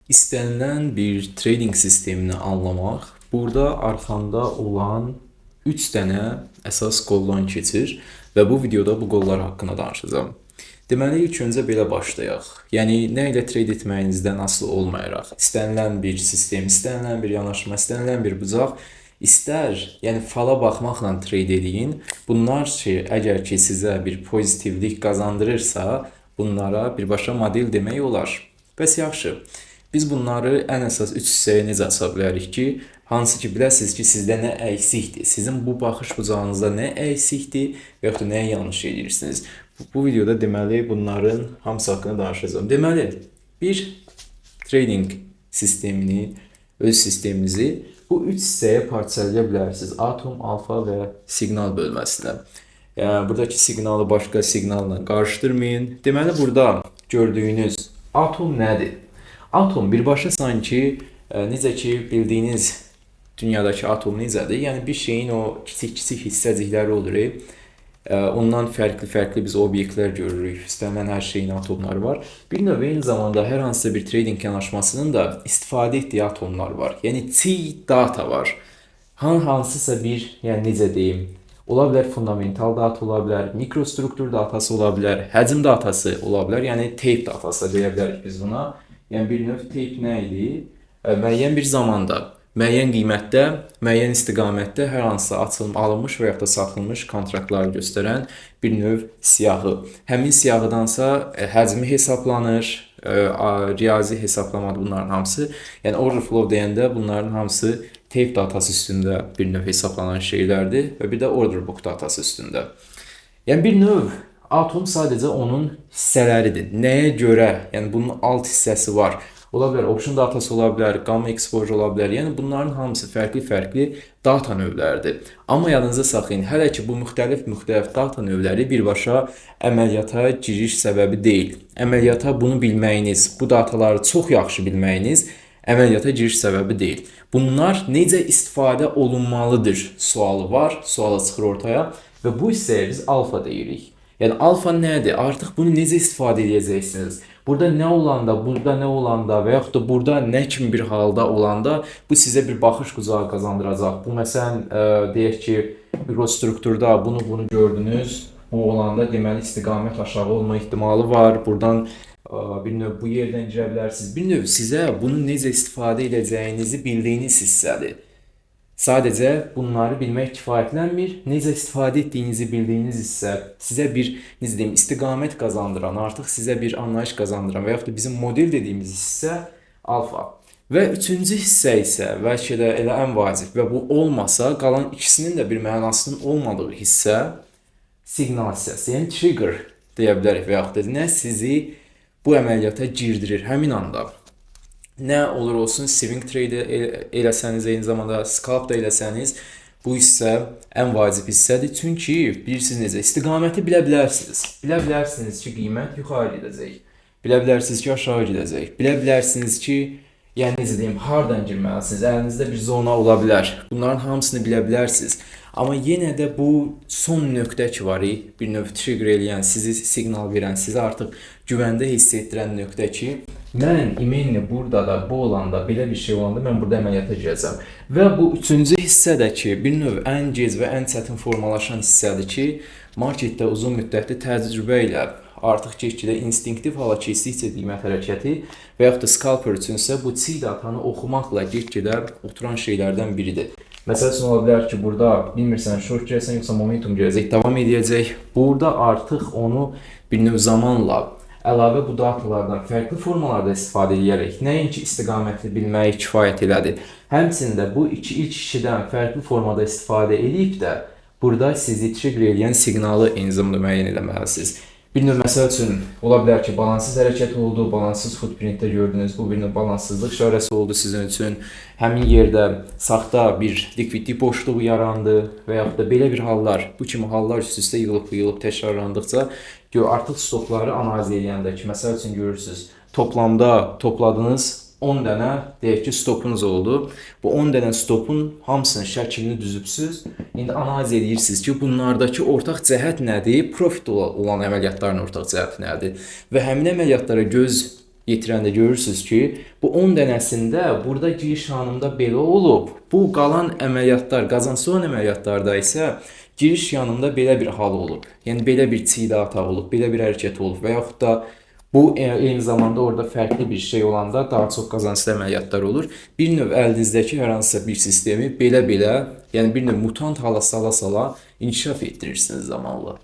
İstenilen bir trading sistemini anlamaq, burada arxanda olan 3 dənə əsas qoldan keçir və bu videoda bu qollar haqqında danışacağam. Deməli, ilk öncə belə başlayaq. Yəni, nə ilə trade etməyinizdən asılı olmayaraq, istənilən bir sistem, istənilən bir yanaşma, istənilən bir bucaq, istər, yəni fala baxmaqla trade edin. Bunlar ki, əgər ki sizə bir pozitivlik qazandırırsa, bunlara birbaşa model demək olar. Bəs yaxşı. Biz bunları ən əsas 3 hissəyə necə aça bilərik ki, hansı ki biləsiniz ki, sizdə nə əksikdir, sizin bu baxış bucağınızda nə əksikdir və yaxud da nəyə yanlış edirsiniz. Bu videoda deməli bunların hamısı haqqında danışacağam. Deməli, bir trading sistemini, öz sisteminizi bu 3 hissəyə parçalaya bilərsiniz. Atom, alfa və siqnal bölməsinə. Yəni, buradakı siqnalı başqa siqnalla qarışdırmayın. Deməli, burada gördüyünüz atom nədir? Atom birbaşa sanki necə ki bildiyiniz dünyadakı atom necədir? Yəni bir şeyin o kiçik-kiçik hissəcikləri olur. Ondan fərqli-fərqli biz obyektlər görürük. İstənilən hər şeyin atomları var. Bir növ eyni zamanda hər hansısa bir trading yanaşmasının da istifadə etdiyi atomlar var. Yəni chi data var. Hansısa bir, yəni necə deyim, ola bilər fundamental data ola bilər, mikrostruktur datası ola bilər, həcm datası ola bilər, yəni tape datası deyə bilərik biz buna. Yəni bir növ tape nə idi? Müəyyən bir zamanda, müəyyən qiymətdə, müəyyən istiqamətdə hər hansısa alınmış və yaxud da satılmış kontraktları göstərən bir növ siyahı. Həmin siyahıdansa həcmi hesablanır, riyazi hesablamadır bunların hamısı. Yəni order flow deyəndə bunların hamısı tape datası üstündə bir növ hesablanan şeylərdir və bir də order book datası üstündə. Yəni bir növ atom sadəcə onun hissələridir. Nəyə görə? Yəni bunun alt hissəsi var. Ola bilər option datası ola bilər, gamma exposure ola bilər. Yəni bunların hamısı fərqli-fərqli data növləridir. Amma yadınızda saxlayın, hələ ki bu müxtəlif data növləri birbaşa əməliyyata giriş səbəbi deyil. Əməliyyata bunu bilməyiniz, bu dataları çox yaxşı bilməyiniz əməliyyata giriş səbəbi deyil. Bunlar necə istifadə olunmalıdır sualı var, suala çıxır ortaya və bu hissəyə biz alfa deyirik. Yəni alfa nədir? Artıq bunu necə istifadə edəcəksiniz? Burada nə olanda, burada nə olanda və yaxud da burada nə kimi bir halda olanda bu sizə bir baxış bucağı qazandıracaq. Bu məsələn deyək ki, mikrostrukturda bunu gördünüz. Bu olanda deməli istiqamət aşağı olma ehtimalı var. Buradan bir növ bu yerdən girə bilərsiniz. Bir növ sizə bunu necə istifadə edəcəyinizi bildiyiniz hissədir. Sadəcə bunları bilmək kifayətlənmir. Necə istifadə etdiyinizi bildiyiniz hissə sizə bir, necə deyim, istiqamət qazandıran, artıq sizə bir anlayış qazandıran və yaxud da bizim model dediyimiz hissə alfa. Və üçüncü hissə isə bəlkə də elə ən vacib və bu olmasa qalan ikisinin də bir mənasının olmadığı hissə siqnal hissəsi, yəni trigger deyə bilərik və yaxud da nə sizi bu əməliyyata girdirir həmin anda. Nə olur olsun, swing trade eləsəniz, eyni zamanda scalp da eləsəniz, bu hissə ən vacib hissədir. Çünki bilirsiniz necə, istiqaməti bilə bilərsiniz. Bilə bilərsiniz ki, qiymət yuxarı gedəcək. Bilə bilərsiniz ki, aşağı gedəcək. Bilə bilərsiniz ki, yəni necə deyim, hardan girməlisiniz, əlinizdə bir zona ola bilər. Bunların hamısını bilə bilərsiniz. Amma yenə də bu son nöqtə ki var, bir növ trigger eləyən, sizi siqnal verən, sizi artıq güvəndə hiss etdirən nöqtə ki, mən imenli burada da, bu olanda, belə bir şey olanda mən burada əməliyyata girəcəm. Və bu üçüncü hissə də ki, bir növ ən gec və ən çətin formalaşan hissədir ki, marketdə uzun müddətli təcrübə ilə artıq get-gedə instinktiv hala keçdikcə qiymət hərəkəti və yaxud da scalper üçünsə bu chi datanı oxumaqla get-gedə oturan şeylərdən biridir. Məsəl üçün ola bilər ki, burada bilmirsən short girəsən yoxsa momentum girəcək, davam edəcək. Burada artıq onu bir növ zamanla əlavə bu datalardan fərqli formalarda istifadə edərək nəinki istiqaməti bilmək kifayət elədir. Həmçində bu ilk ikisidən fərqli formada istifadə edib də burada sizi trigger eləyən siqnalı eyni zamanda müəyyən etməlisiniz. Bir növ məsəl üçün ola bilər ki, balanssız hərəkət oldu, balanssız footprintdə gördünüz, bu bir növ balanssızlıq işarəsi oldu sizin üçün. Həmin yerdə saxta bir likvidlik boşluğu yarandı və yaxud da belə bir hallar, bu kimi hallar üst-üstə yığılıb təkrarlandıqca artıq stopları analiz edəndə ki, məsəl üçün görürsünüz, toplamda topladığınız 10 dənə deyək ki, stopunuz oldu. Bu 10 dənə stopun hamısının şəklini düzübsüz. İndi analiz edirsiniz ki, bunlardakı ortaq cəhət nədir? Profit olan əməliyyatların ortaq cəhəti nədir? Və həmin əməliyyatlara göz yetirəndə görürsüz ki, bu 10 dənəsində burada giriş yanında belə olub. Bu qalan əməliyyatlar, qazanclı əməliyyatlarda isə giriş yanında belə bir hal olub. Yəni belə bir çiğdə hata olub, belə bir hərəkət olub və yaxud da bu eyni zamanda orada fərqli bir şey olanda daha çox qazanclı əməliyyatlar olur. Bir növ əlinizdəki hər hansısa bir sistemi belə-belə, yəni bir növ mutant hala sala-sala inkişaf etdirirsiniz zamanla.